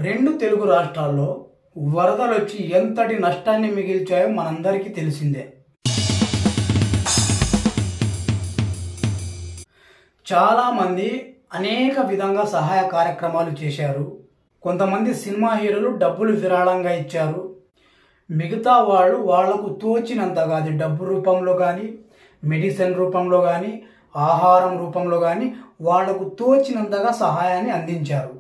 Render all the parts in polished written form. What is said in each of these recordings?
రెండు తెలుగు రాష్ట్రాల్లో వరదలు వచ్చి ఎంతటి నష్టాన్ని మిగిల్చాయో మనందరికీ తెలిసిందే. చాలామంది అనేక విధంగా సహాయ కార్యక్రమాలు చేశారు. కొంతమంది సినిమా హీరోలు డబ్బులు విరాళంగా ఇచ్చారు. మిగతా వాళ్ళు వాళ్లకు తోచినంతగా, అది డబ్బు రూపంలో కానీ, మెడిసిన్ రూపంలో కానీ, ఆహారం రూపంలో కానీ వాళ్లకు తోచినంతగా సహాయాన్ని అందించారు.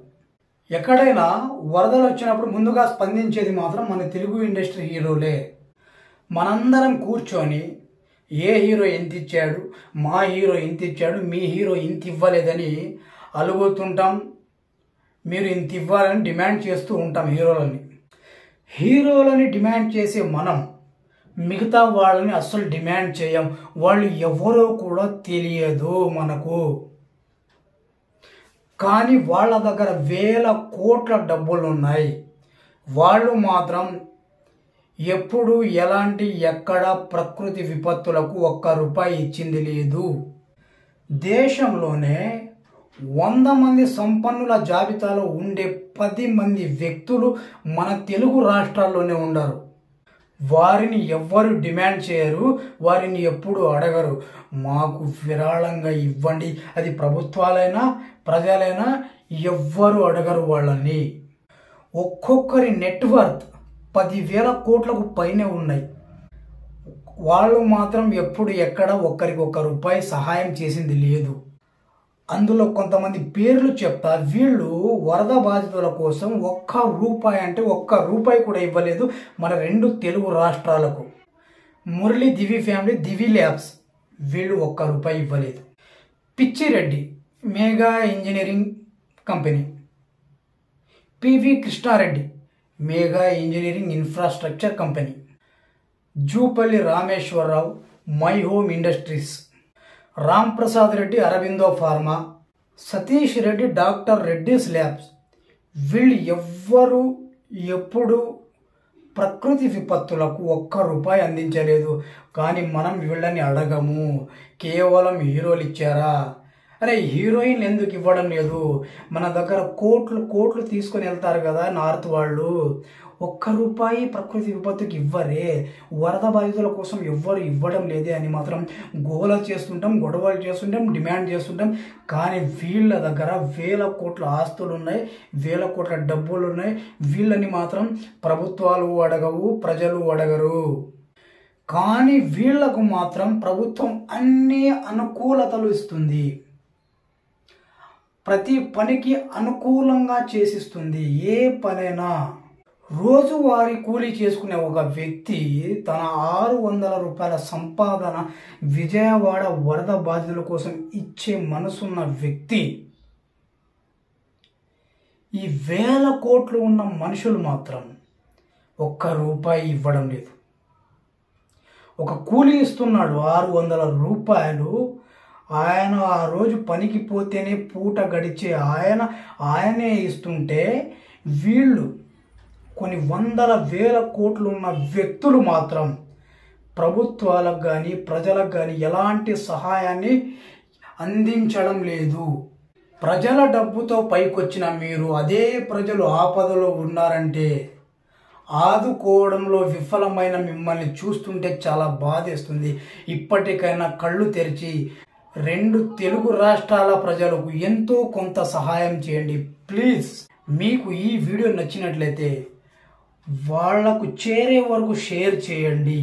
ఎక్కడైనా వరదలు వచ్చినప్పుడు ముందుగా స్పందించేది మాత్రం మన తెలుగు ఇండస్ట్రీ హీరోలే. మనందరం కూర్చొని ఏ హీరో ఎంత ఇచ్చాడు, మా హీరో ఎంత ఇచ్చాడు, మీ హీరో ఇంత ఇవ్వలేదని అలుగుతుంటాం. మీరు ఇంత ఇవ్వాలని డిమాండ్ చేస్తూ ఉంటాం హీరోలని డిమాండ్ చేసే మనం మిగతా వాళ్ళని అస్సలు డిమాండ్ చేయం. వాళ్ళు ఎవరో కూడా తెలియదు మనకు. కానీ వాళ్ళ దగ్గర వేల కోట్ల డబ్బులు ఉన్నాయి. వాళ్ళు మాత్రం ఎప్పుడు ఎలాంటి ఎక్కడ ప్రకృతి విపత్తులకు ఒక్క రూపాయి ఇచ్చింది లేదు. దేశంలోనే 100 మంది సంపన్నుల జాబితాలో ఉండే 10 మంది వ్యక్తులు మన తెలుగు రాష్ట్రాల్లోనే ఉండరు. వారిని ఎవ్వరు డిమాండ్ చేయరు, వారిని ఎప్పుడు అడగరు. మాకు విరాళంగా ఇవ్వండి, అది ప్రభుత్వాలైనా ప్రజలైనా ఎవ్వరు అడగరు వాళ్ళని. ఒక్కొక్కరి నెట్వర్త్ 10,000 కోట్లకు పైనే ఉన్నాయి. వాళ్ళు మాత్రం ఎప్పుడు ఎక్కడ ఒక్కరికి ఒక్క రూపాయి సహాయం చేసింది లేదు. అందులో కొంతమంది పేర్లు చెప్తా. వీళ్ళు వరద బాధితుల కోసం ఒక్క రూపాయి కూడా ఇవ్వలేదు మన రెండు తెలుగు రాష్ట్రాలకు. మురళి దివి ఫ్యామిలీ, దివి ల్యాబ్స్, వీళ్ళు ఒక్క రూపాయి ఇవ్వలేదు. Pichi Reddy mega engineering company, PV Krishna Reddy mega engineering infrastructure company, Jupally Rameswara Rao my home industries, Ram Prasad Reddy Aurobindo pharma, Satish Reddy doctor Reddy's labs, వీళ్ళు ఎవ్వరు ఎప్పుడు ప్రకృతి విపత్తులకు ఒక్క రూపాయి అందించలేదు. కానీ మనం వీళ్ళని అడగము. కేవలం హీరోలు ఇచ్చారా? అరే, హీరోయిన్లు ఎందుకు ఇవ్వడం లేదు? మన దగ్గర కోట్లు తీసుకొని వెళ్తారు కదా నార్త్ వాళ్ళు. ఒక్క రూపాయి ప్రకృతి విపత్తుకి ఇవ్వరే. వరద బాధితుల కోసం ఎవ్వరు ఇవ్వడం లేదే అని మాత్రం గోల చేస్తుంటాం, గొడవలు చేస్తుంటాం, డిమాండ్ చేస్తుంటాం. కానీ వీళ్ళ దగ్గర వేల కోట్ల ఆస్తులు ఉన్నాయి, వేల కోట్ల డబ్బులు ఉన్నాయి. వీళ్ళని మాత్రం ప్రభుత్వాలు అడగవు, ప్రజలు అడగరు. కానీ వీళ్లకు మాత్రం ప్రభుత్వం అన్ని అనుకూలతలు ఇస్తుంది. ప్రతి పనికి అనుకూలంగా చేసిస్తుంది. ఏ పనైనా రోజువారీ కూలీ చేసుకునే ఒక వ్యక్తి తన 600 రూపాయల సంపాదన విజయవాడ వరద బాధితుల కోసం ఇచ్చే మనసున్న వ్యక్తి, ఈ వేల కోట్లు ఉన్న మనుషులు మాత్రం ఒక్క రూపాయి ఇవ్వడం లేదు. ఒక కూలీ ఇస్తున్నాడు 600 రూపాయలు. ఆయన ఆ రోజు పనికి పోతేనే పూట గడిచే ఆయనే ఇస్తుంటే, వీళ్ళు కొన్ని వందల వేల కోట్లు ఉన్న వ్యక్తులు మాత్రం ప్రభుత్వాలకు కానీ ప్రజలకు కానీ ఎలాంటి సహాయాన్ని అందించడం లేదు. ప్రజల డబ్బుతో పైకొచ్చిన మీరు అదే ప్రజలు ఆపదలో ఉన్నారంటే ఆదుకోవడంలో విఫలమైన మిమ్మల్ని చూస్తుంటే చాలా బాధేస్తుంది. ఇప్పటికైనా కళ్ళు తెరిచి రెండు తెలుగు రాష్ట్రాల ప్రజలకు ఎంతో కొంత సహాయం చేయండి ప్లీజ్. మీకు ఈ వీడియో నచ్చినట్లయితే వాళ్లకు చేరే వరకు షేర్ చేయండి.